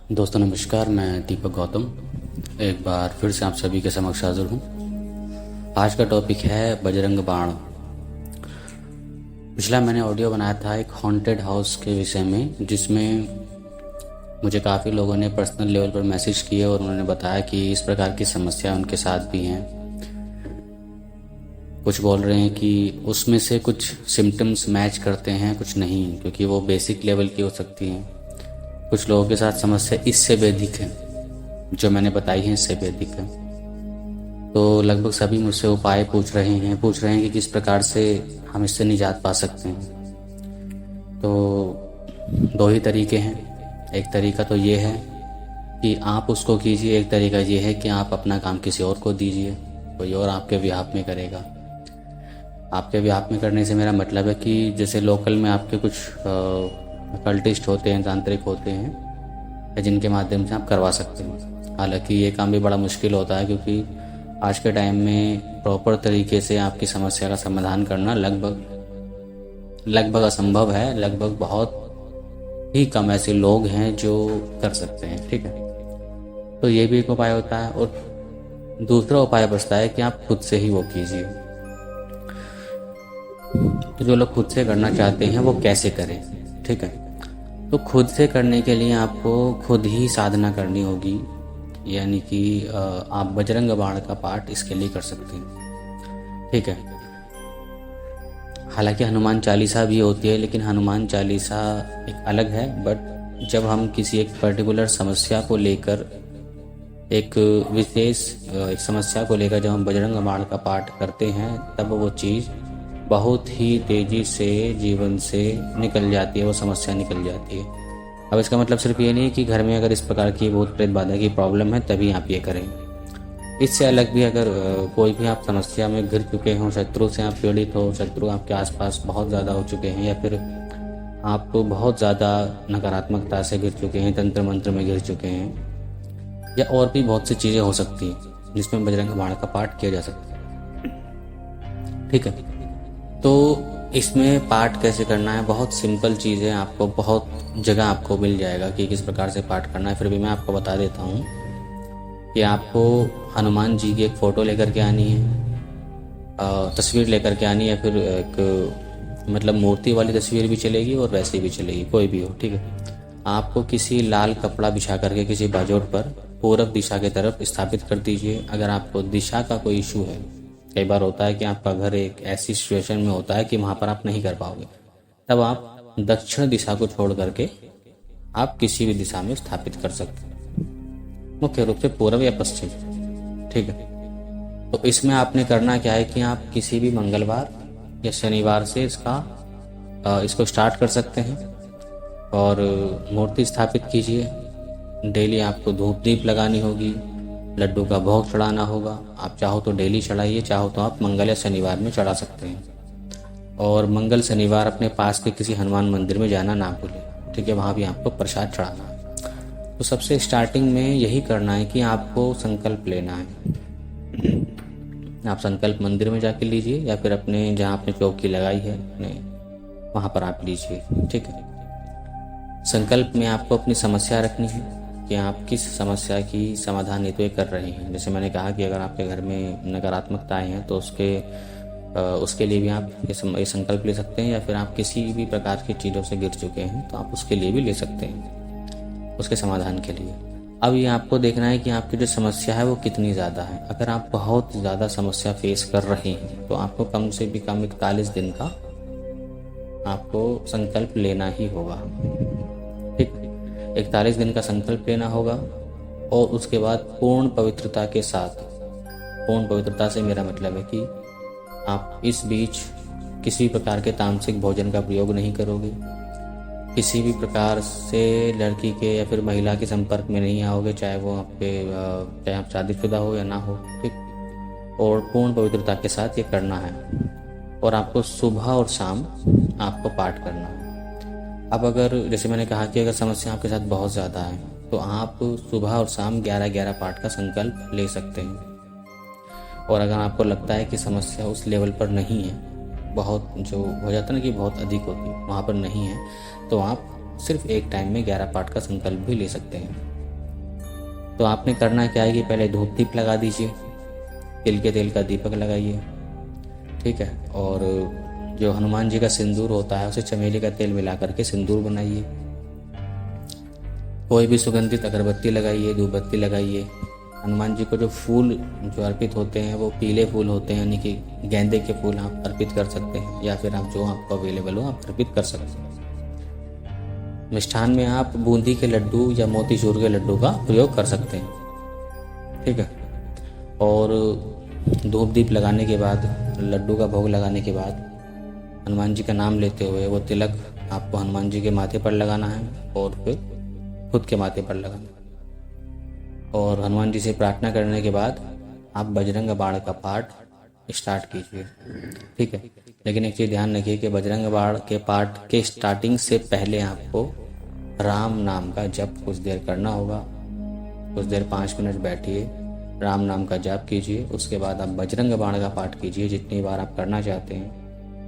दोस्तों नमस्कार, मैं दीपक गौतम एक बार फिर से आप सभी के समक्ष हाजिर हूँ। आज का टॉपिक है बजरंग बाण। पिछला मैंने ऑडियो बनाया था एक हॉन्टेड हाउस के विषय में, जिसमें मुझे काफ़ी लोगों ने पर्सनल लेवल पर मैसेज किए और उन्होंने बताया कि इस प्रकार की समस्या उनके साथ भी हैं। कुछ बोल रहे हैं कि उसमें से कुछ सिम्टम्स मैच करते हैं, कुछ नहीं, क्योंकि वो बेसिक लेवल की हो सकती हैं। कुछ लोगों के साथ समस्या इससे भी अधिक है, जो मैंने बताई है इससे भी अधिक है। तो लगभग सभी मुझसे उपाय पूछ रहे हैं कि किस प्रकार से हम इससे निजात पा सकते हैं। तो दो ही तरीके हैं। एक तरीका तो ये है कि आप उसको कीजिए, एक तरीका ये है कि आप अपना काम किसी और को दीजिए, कोई और आपके बिहाफ में करेगा। आपके बिहाफ में करने से मेरा मतलब है कि जैसे लोकल में आपके कुछ कल्टिस्ट होते हैं, तांत्रिक होते हैं, जिनके माध्यम से आप करवा सकते हैं। हालांकि ये काम भी बड़ा मुश्किल होता है, क्योंकि आज के टाइम में प्रॉपर तरीके से आपकी समस्या का समाधान करना लगभग असंभव है। लगभग बहुत ही कम ऐसे लोग हैं जो कर सकते हैं। ठीक है, तो ये भी एक उपाय होता है। और दूसरा उपाय बचता है कि आप खुद से ही वो कीजिए। तो जो लोग खुद से करना चाहते हैं वो कैसे करें? ठीक है, तो खुद से करने के लिए आपको खुद ही साधना करनी होगी, यानी कि आप बजरंग बाण का पाठ इसके लिए कर सकते हैं। ठीक है, हालांकि हनुमान चालीसा भी होती है, लेकिन हनुमान चालीसा एक अलग है। बट जब हम किसी एक पर्टिकुलर समस्या को लेकर, एक विशेष एक समस्या को लेकर जब हम बजरंग बाण का पाठ करते हैं, तब वो चीज़ बहुत ही तेज़ी से जीवन से निकल जाती है, वो समस्या निकल जाती है। अब इसका मतलब सिर्फ ये नहीं कि घर में अगर इस प्रकार की भूत प्रेत बाधा की प्रॉब्लम है तभी आप ये करें। इससे अलग भी अगर कोई भी आप समस्या में घिर चुके हों, शत्रु से आप पीड़ित हो, शत्रु आपके आसपास बहुत ज़्यादा हो चुके हैं, या फिर आप बहुत ज़्यादा नकारात्मकता से घिर चुके हैं, तंत्र मंत्र में घिर चुके हैं, या और भी बहुत सी चीज़ें हो सकती हैं जिसमें बजरंग बाण का पाठ किया जा सकता है। ठीक है, तो इसमें पाठ कैसे करना है, बहुत सिंपल चीज़ है। आपको बहुत जगह आपको मिल जाएगा कि किस प्रकार से पाठ करना है। फिर भी मैं आपको बता देता हूँ कि आपको हनुमान जी की एक फ़ोटो लेकर के आनी है, तस्वीर लेकर के आनी है, फिर एक मतलब मूर्ति वाली तस्वीर भी चलेगी और वैसी भी चलेगी, कोई भी हो। ठीक है, आपको किसी लाल कपड़ा बिछा करके किसी बाजोट पर पूरब दिशा की तरफ स्थापित कर दीजिए। अगर आपको दिशा का कोई इशू है, कई बार होता है कि आपका घर एक ऐसी सिचुएशन में होता है कि वहाँ पर आप नहीं कर पाओगे, तब आप दक्षिण दिशा को छोड़ करके आप किसी भी दिशा में स्थापित कर सकते हैं, मुख्य रूप से पूर्व या पश्चिम। ठीक है, तो इसमें आपने करना क्या है कि आप किसी भी मंगलवार या शनिवार से इसको स्टार्ट कर सकते हैं और मूर्ति स्थापित कीजिए। डेली आपको धूप दीप लगानी होगी, लड्डू का भोग चढ़ाना होगा। आप चाहो तो डेली चढ़ाइए, चाहो तो आप मंगल या शनिवार में चढ़ा सकते हैं। और मंगल शनिवार अपने पास के किसी हनुमान मंदिर में जाना ना भूलें। ठीक है, वहाँ भी आपको प्रसाद चढ़ाना है। तो सबसे स्टार्टिंग में यही करना है कि आपको संकल्प लेना है। आप संकल्प मंदिर में जाके लीजिए, या फिर अपने जहाँ आपने चौकी लगाई है अपने वहाँ पर आप लीजिए। ठीक है, संकल्प में आपको अपनी समस्या रखनी है कि आप किस समस्या की समाधान हेतु कर रहे हैं। जैसे मैंने कहा कि अगर आपके घर में नकारात्मकताएं हैं तो उसके लिए भी आप ये संकल्प ले सकते हैं, या फिर आप किसी भी प्रकार की चीज़ों से गिर चुके हैं तो आप उसके लिए भी ले सकते हैं, उसके समाधान के लिए। अब ये आपको देखना है कि आपकी जो समस्या है वो कितनी ज़्यादा है। अगर आप बहुत ज़्यादा समस्या फेस कर रहे हैं तो आपको कम से भी कम 41 दिन का आपको संकल्प लेना ही होगा। ठीक, 41 दिन का संकल्प लेना होगा। और उसके बाद पूर्ण पवित्रता के साथ, पूर्ण पवित्रता से मेरा मतलब है कि आप इस बीच किसी प्रकार के तामसिक भोजन का प्रयोग नहीं करोगे, किसी भी प्रकार से लड़की के या फिर महिला के संपर्क में नहीं आओगे, चाहे आप शादीशुदा हो या ना हो। ठीक, और पूर्ण पवित्रता के साथ ये करना है। और आपको सुबह और शाम आपको पाठ करना है। अब अगर जैसे मैंने कहा कि अगर समस्या आपके साथ बहुत ज़्यादा है तो आप सुबह और शाम 11-11 पाठ का संकल्प ले सकते हैं। और अगर आपको लगता है कि समस्या उस लेवल पर नहीं है, बहुत जो हो जाता है ना कि बहुत अधिक होती है, वहाँ पर नहीं है, तो आप सिर्फ एक टाइम में 11 पाठ का संकल्प भी ले सकते हैं। तो आपने करना क्या है कि पहले धूप दीप लगा दीजिए, तिल के तेल का दीपक लगाइए, ठीक है। और जो हनुमान जी का सिंदूर होता है उसे चमेली का तेल मिला करके सिंदूर बनाइए। कोई भी सुगंधित अगरबत्ती लगाइए, धूपबत्ती लगाइए। हनुमान जी को जो फूल जो अर्पित होते हैं वो पीले फूल होते हैं, यानी कि गेंदे के फूल आप अर्पित कर सकते हैं, या फिर आप जो आपको अवेलेबल हो आप अर्पित कर सकते हैं। मिष्ठान में आप बूंदी के लड्डू या मोतीचूर के लड्डू का प्रयोग कर सकते हैं, ठीक है। और धूप दीप लगाने के बाद, लड्डू का भोग लगाने के बाद हनुमान जी का नाम लेते हुए वो तिलक आपको हनुमान जी के माथे पर लगाना है और फिर खुद के माथे पर लगाना है। और हनुमान जी से प्रार्थना करने के बाद आप बजरंग बाण का पाठ स्टार्ट कीजिए, ठीक है। लेकिन एक चीज़ ध्यान रखिए कि बजरंग बाण के पाठ के स्टार्टिंग से पहले आपको राम नाम का जप कुछ देर करना होगा। कुछ देर 5 मिनट बैठिए, राम नाम का जाप कीजिए। उसके बाद आप बजरंग बाण का पाठ कीजिए जितनी बार आप करना चाहते हैं,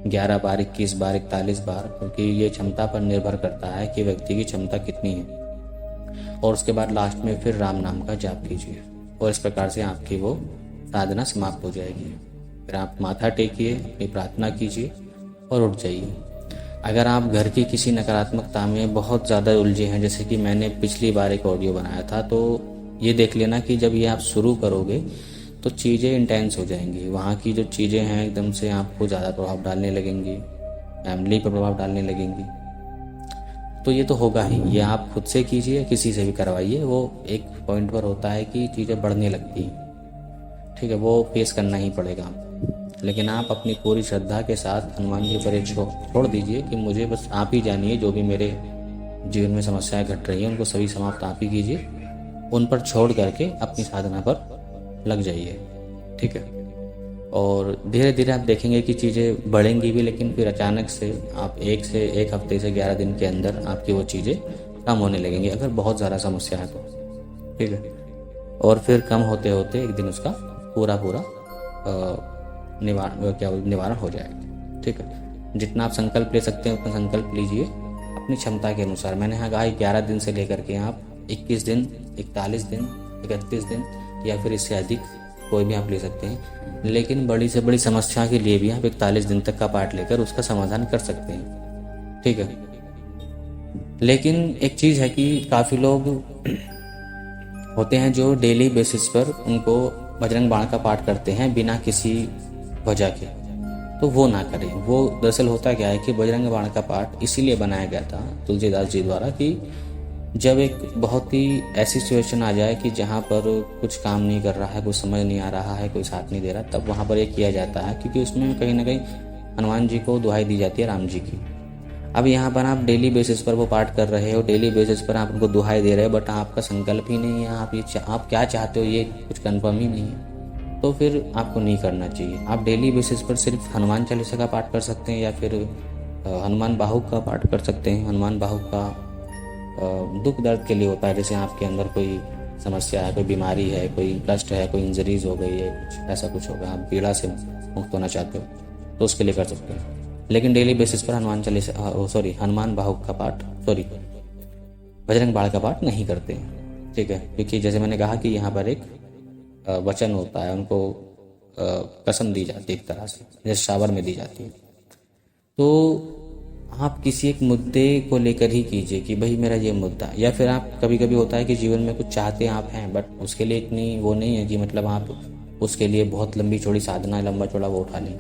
11 बार, 21 बार, 41 बार, क्योंकि ये क्षमता पर निर्भर करता है कि व्यक्ति की क्षमता कितनी है। और उसके बाद लास्ट में फिर राम नाम का जाप कीजिए और इस प्रकार से आपकी वो साधना समाप्त हो जाएगी। फिर आप माथा टेकिए, अपनी प्रार्थना कीजिए और उठ जाइए। अगर आप घर की किसी नकारात्मकता में बहुत ज़्यादा उलझे हैं, जैसे कि मैंने पिछली बार एक ऑडियो बनाया था, तो ये देख लेना कि जब ये आप शुरू करोगे तो चीज़ें इंटेंस हो जाएंगी। वहाँ की जो चीज़ें हैं एकदम से आपको ज़्यादा प्रभाव डालने लगेंगी, फैमिली पर प्रभाव डालने लगेंगी। तो ये तो होगा ही, ये आप खुद से कीजिए, किसी से भी करवाइए। वो एक पॉइंट पर होता है कि चीज़ें बढ़ने लगती हैं, ठीक है, वो फेस करना ही पड़ेगा आपको। लेकिन आप अपनी पूरी श्रद्धा के साथ हनुमान जी पर एक छोड़ दीजिए कि मुझे बस आप ही जानिए, जो भी मेरे जीवन में समस्याएं घट रही हैं उनको सभी समाप्त आप ही कीजिए। उन पर छोड़ करके अपनी साधना पर लग जाइए, ठीक है। और धीरे धीरे आप देखेंगे कि चीज़ें बढ़ेंगी भी, लेकिन फिर अचानक से आप एक हफ्ते से 11 दिन के अंदर आपकी वो चीज़ें कम होने लगेंगी, अगर बहुत ज़्यादा समस्या है तो, ठीक है। और फिर कम होते होते एक दिन उसका पूरा निवारण हो जाएगा, ठीक है। जितना आप संकल्प ले सकते हैं उतना संकल्प लीजिए अपनी क्षमता के अनुसार। मैंने यहाँ कहा 11 दिन से लेकर के आप 21 दिन, 41 दिन, 31 दिन या फिर इससे अधिक कोई भी आप ले सकते हैं। लेकिन बड़ी से बड़ी समस्या के लिए भी आप 41 दिन तक का पाठ लेकर उसका समाधान कर सकते हैं, ठीक है। लेकिन एक चीज़ है कि काफ़ी लोग होते हैं जो डेली बेसिस पर उनको बजरंग बाण का पाठ करते हैं बिना किसी वजह के, तो वो ना करें। वो दरअसल होता क्या है कि बजरंग बाण का पाठ इसीलिए बनाया गया था तुलसीदास जी द्वारा कि जब एक बहुत ही ऐसी सिचुएशन आ जाए कि जहाँ पर कुछ काम नहीं कर रहा है, कुछ समझ नहीं आ रहा है, कोई साथ नहीं दे रहा, तब वहाँ पर ये किया जाता है, क्योंकि उसमें कहीं ना कहीं हनुमान जी को दुहाई दी जाती है राम जी की। अब यहाँ पर आप डेली बेसिस पर वो पाठ कर रहे हो, डेली बेसिस पर आप उनको दुहाई दे रहे हो, बट आपका संकल्प ही नहीं है, आप क्या चाहते हो ये कुछ कन्फर्म ही नहीं है, तो फिर आपको नहीं करना चाहिए। आप डेली बेसिस पर सिर्फ हनुमान चालीसा का पाठ कर सकते हैं या फिर हनुमान बाहुक का पाठ कर सकते हैं। हनुमान बाहुक का दुख दर्द के लिए होता है, जैसे आपके अंदर कोई समस्या है, कोई बीमारी है, कोई कष्ट है, कोई इंजरीज हो गई है, कुछ ऐसा कुछ होगा, आप पीड़ा से मुक्त होना चाहते हो तो उसके लिए कर सकते हैं। लेकिन डेली बेसिस पर हनुमान चालीसा हनुमान बाहुक का पाठ बजरंग बाण का पाठ नहीं करते हैं, ठीक है। क्योंकि जैसे मैंने कहा कि यहाँ पर एक वचन होता है, उनको कसम दी जाती है एक तरह से, जैसे शावर में दी जाती है। तो आप किसी एक मुद्दे को लेकर ही कीजिए कि भाई मेरा ये मुद्दा, या फिर आप कभी कभी होता है कि जीवन में कुछ चाहते आप हैं बट उसके लिए इतनी वो नहीं है कि मतलब आप उसके लिए बहुत लंबी चौड़ी साधना, लंबा चौड़ा वो उठा लें,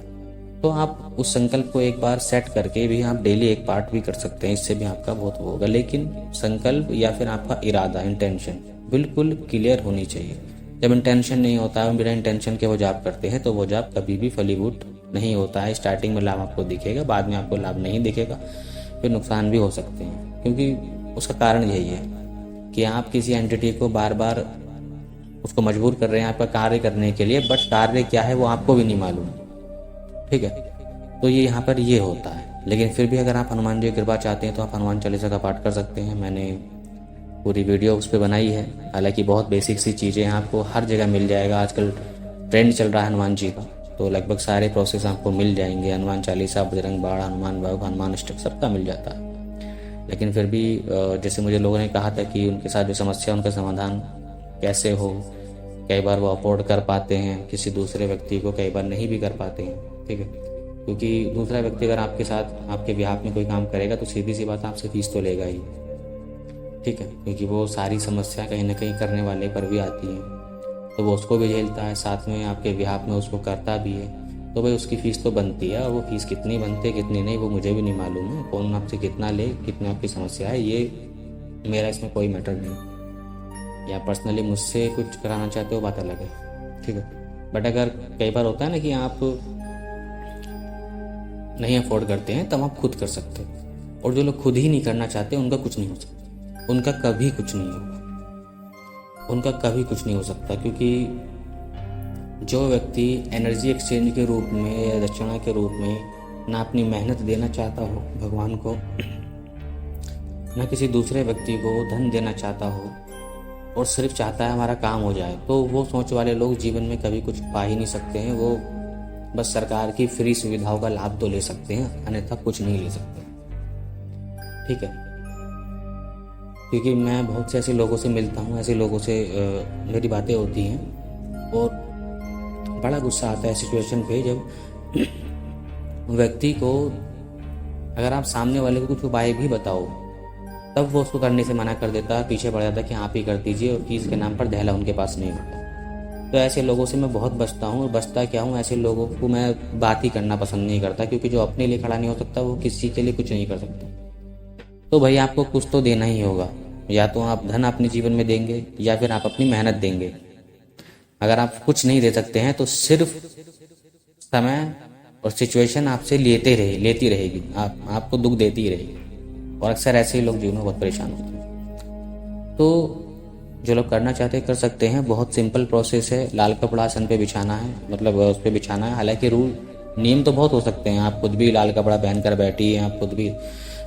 तो आप उस संकल्प को एक बार सेट करके भी आप डेली एक पाठ भी कर सकते हैं। इससे भी आपका बहुत वो होगा। लेकिन संकल्प या फिर आपका इरादा, इंटेंशन बिल्कुल क्लियर होनी चाहिए। जब इंटेंशन नहीं होता है, बिना इंटेंशन के वो जाप करते हैं तो वो जाप कभी भी फलीभूत नहीं होता है। स्टार्टिंग में लाभ आपको दिखेगा, बाद में आपको लाभ नहीं दिखेगा, फिर नुकसान भी हो सकते हैं। क्योंकि उसका कारण यही है कि आप किसी एंटिटी को बार बार उसको मजबूर कर रहे हैं आपका कार्य करने के लिए, बट कार्य क्या है वो आपको भी नहीं मालूम, ठीक है। तो ये यहाँ पर ये होता है। लेकिन फिर भी अगर आप हनुमान जी की कृपा चाहते हैं तो आप हनुमान चालीसा का पाठ कर सकते हैं। मैंने पूरी वीडियो उस पर बनाई है, हालांकि बहुत बेसिक सी चीज़ें हैं, आपको हर जगह मिल जाएगा। आजकल ट्रेंड चल रहा है हनुमान जी का, तो लगभग सारे प्रोसेस आपको मिल जाएंगे। हनुमान चालीसा, बजरंग बाण, हनुमान बाहुक, हनुमान अष्टक, सबका मिल जाता है। लेकिन फिर भी जैसे मुझे लोगों ने कहा था कि उनके साथ जो समस्या, उनका समाधान कैसे हो। कई बार वो अफोर्ड कर पाते हैं किसी दूसरे व्यक्ति को, कई बार नहीं भी कर पाते हैं, ठीक है। क्योंकि दूसरा व्यक्ति अगर आपके साथ आपके बिहाफ में कोई काम करेगा तो सीधी सी बात आपसे फीस तो लेगा ही, ठीक है। क्योंकि वो सारी समस्या कहीं ना कहीं करने वाले पर भी आती है, तो वो उसको भी झेलता है, साथ में आपके बिहाफ में उसको करता भी है, तो भाई उसकी फ़ीस तो बनती है। और वो फ़ीस कितनी बनती है कितनी नहीं वो मुझे भी नहीं मालूम है, कौन आपसे कितना ले, कितनी आपकी समस्या है, ये मेरा इसमें कोई मैटर नहीं। या पर्सनली मुझसे कुछ कराना चाहते हो बात अलग है, ठीक है। बट अगर कई बार होता है ना कि आप नहीं अफोर्ड करते हैं तब आप खुद कर सकते हो, और जो लोग खुद ही नहीं करना चाहते उनका कुछ नहीं हो सकता, उनका कभी कुछ नहीं होगा, उनका कभी कुछ नहीं हो सकता। क्योंकि जो व्यक्ति एनर्जी एक्सचेंज के रूप में या दक्षिणा के रूप में ना अपनी मेहनत देना चाहता हो भगवान को, ना किसी दूसरे व्यक्ति को धन देना चाहता हो, और सिर्फ चाहता है हमारा काम हो जाए, तो वो सोच वाले लोग जीवन में कभी कुछ पा ही नहीं सकते हैं। वो बस सरकार की फ्री सुविधाओं का लाभ तो ले सकते हैं, अन्यथा कुछ नहीं ले सकते, ठीक है। क्योंकि मैं बहुत से ऐसे लोगों से मिलता हूँ, ऐसे लोगों से मेरी बातें होती हैं, और बड़ा गुस्सा आता है सिचुएशन पे जब व्यक्ति को अगर आप सामने वाले को कुछ उपाय भी बताओ तब वो उसको करने से मना कर देता है, पीछे पड़ जाता है कि आप ही कर दीजिए, और फीस के नाम पर दहला उनके पास नहीं होता। तो ऐसे लोगों से मैं बहुत बचता हूँ, और बचता क्या हूँ, ऐसे लोगों को मैं बात ही करना पसंद नहीं करता। क्योंकि जो अपने लिए खड़ा नहीं हो सकता वो किसी के लिए कुछ नहीं कर सकता। तो भाई आपको कुछ तो देना ही होगा, या तो आप धन अपने जीवन में देंगे या फिर आप अपनी मेहनत देंगे। अगर आप कुछ नहीं दे सकते हैं तो सिर्फ समय और सिचुएशन आपसे लेती रहेगी, आपको दुख देती ही रहेगी, और अक्सर ऐसे ही लोग जीवन में बहुत परेशान होते हैं। तो जो लोग करना चाहते हैं कर सकते हैं, बहुत सिंपल प्रोसेस है। लाल कपड़ा आसन पे बिछाना है, मतलब उस पर बिछाना है। हालांकि रूल नियम तो बहुत हो सकते हैं, आप खुद भी लाल कपड़ा पहन कर बैठिए, आप खुद भी,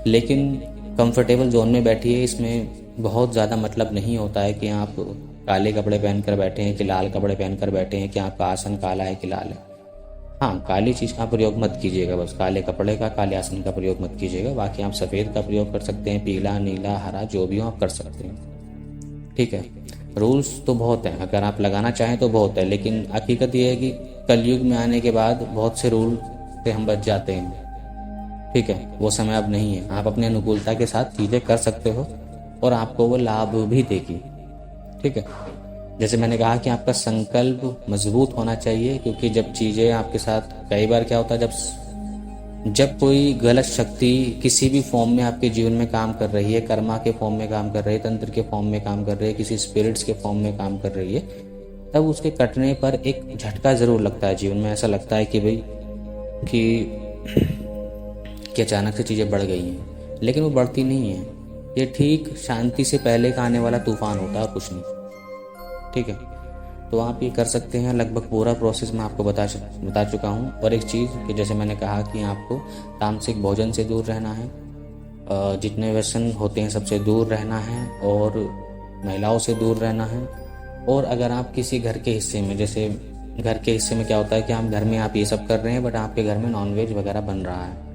लेकिन कंफर्टेबल जोन में बैठिए। इसमें बहुत ज़्यादा मतलब नहीं होता है कि आप काले कपड़े पहनकर बैठे हैं कि लाल कपड़े पहनकर बैठे हैं, कि आपका आसन काला है कि लाल है। हाँ, काली चीज़ का प्रयोग मत कीजिएगा, बस काले कपड़े का, काले आसन का प्रयोग मत कीजिएगा। बाकी आप सफ़ेद का प्रयोग कर सकते हैं, पीला, नीला, हरा, जो भी हो आप कर सकते हैं, ठीक है। रूल्स तो बहुत हैं, अगर आप लगाना चाहें तो बहुत है, लेकिन हकीकत ये है कि कलयुग में आने के बाद बहुत से रूल से हम बच जाते हैं, ठीक है। वो समय अब नहीं है, आप अपनी अनुकूलता के साथ चीज़ें कर सकते हो और आपको वो लाभ भी देगी, ठीक है। जैसे मैंने कहा कि आपका संकल्प मजबूत होना चाहिए, क्योंकि जब चीज़ें आपके साथ, कई बार क्या होता है जब कोई गलत शक्ति किसी भी फॉर्म में आपके जीवन में काम कर रही है, कर्मा के फॉर्म में काम कर रही है, तंत्र के फॉर्म में काम कर रही है, किसी स्पिरिट्स के फॉर्म में काम कर रही है, तब उसके कटने पर एक झटका ज़रूर लगता है जीवन में। ऐसा लगता है कि भाई कि अचानक से चीज़ें बढ़ गई हैं, लेकिन वो बढ़ती नहीं है। ये ठीक शांति से पहले का आने वाला तूफान होता है और कुछ नहीं, ठीक है। तो आप ये कर सकते हैं। लगभग पूरा प्रोसेस मैं आपको बता चुका हूँ। और एक चीज़ कि जैसे मैंने कहा कि आपको तामसिक भोजन से दूर रहना है, जितने व्यसन होते हैं सबसे दूर रहना है, और महिलाओं से दूर रहना है। और अगर आप किसी घर के हिस्से में, जैसे घर के हिस्से में क्या होता है कि आप घर में आप ये सब कर रहे हैं बट आपके घर में नॉनवेज वगैरह बन रहा है,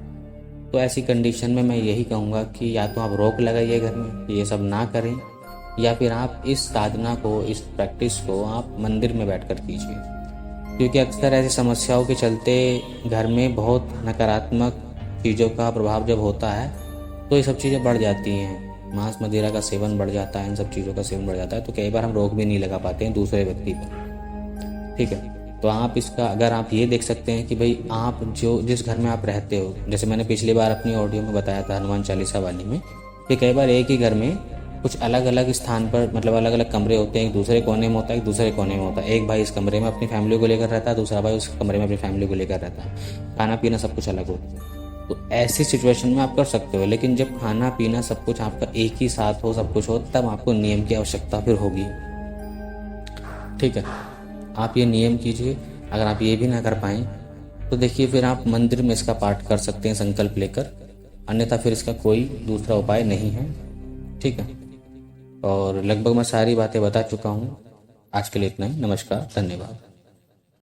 तो ऐसी कंडीशन में मैं यही कहूँगा कि या तो आप रोक लगाइए घर में, ये सब ना करें, या फिर आप इस साधना को, इस प्रैक्टिस को आप मंदिर में बैठकर कीजिए। क्योंकि अक्सर ऐसी समस्याओं के चलते घर में बहुत नकारात्मक चीज़ों का प्रभाव जब होता है तो ये सब चीज़ें बढ़ जाती हैं। मांस मदिरा का सेवन बढ़ जाता है, इन सब चीज़ों का सेवन बढ़ जाता है, तो कई बार हम रोक भी नहीं लगा पाते हैं दूसरे व्यक्ति पर, ठीक है। तो आप इसका, अगर आप ये देख सकते हैं कि भाई आप जिस घर में आप रहते हो, जैसे मैंने पिछली बार अपनी ऑडियो में बताया था हनुमान चालीसा वाली में, कि कई बार एक ही घर में कुछ अलग अलग स्थान पर, मतलब अलग अलग कमरे होते हैं, एक दूसरे कोने में होता है, एक दूसरे कोने में होता है। एक भाई इस कमरे में अपनी फैमिली को लेकर रहता है, दूसरा भाई उस कमरे में अपनी फैमिली को लेकर रहता है, खाना पीना सब कुछ अलग होता है। तो ऐसी सिचुएशन में आप कर सकते हो, लेकिन जब खाना पीना सब कुछ आपका एक ही साथ हो, सब कुछ हो, तब आपको नियम की आवश्यकता फिर होगी, ठीक है। आप ये नियम कीजिए। अगर आप ये भी ना कर पाएँ तो देखिए फिर आप मंदिर में इसका पाठ कर सकते हैं संकल्प लेकर, अन्यथा फिर इसका कोई दूसरा उपाय नहीं है, ठीक है। और लगभग मैं सारी बातें बता चुका हूँ। आज के लिए इतना ही। नमस्कार, धन्यवाद।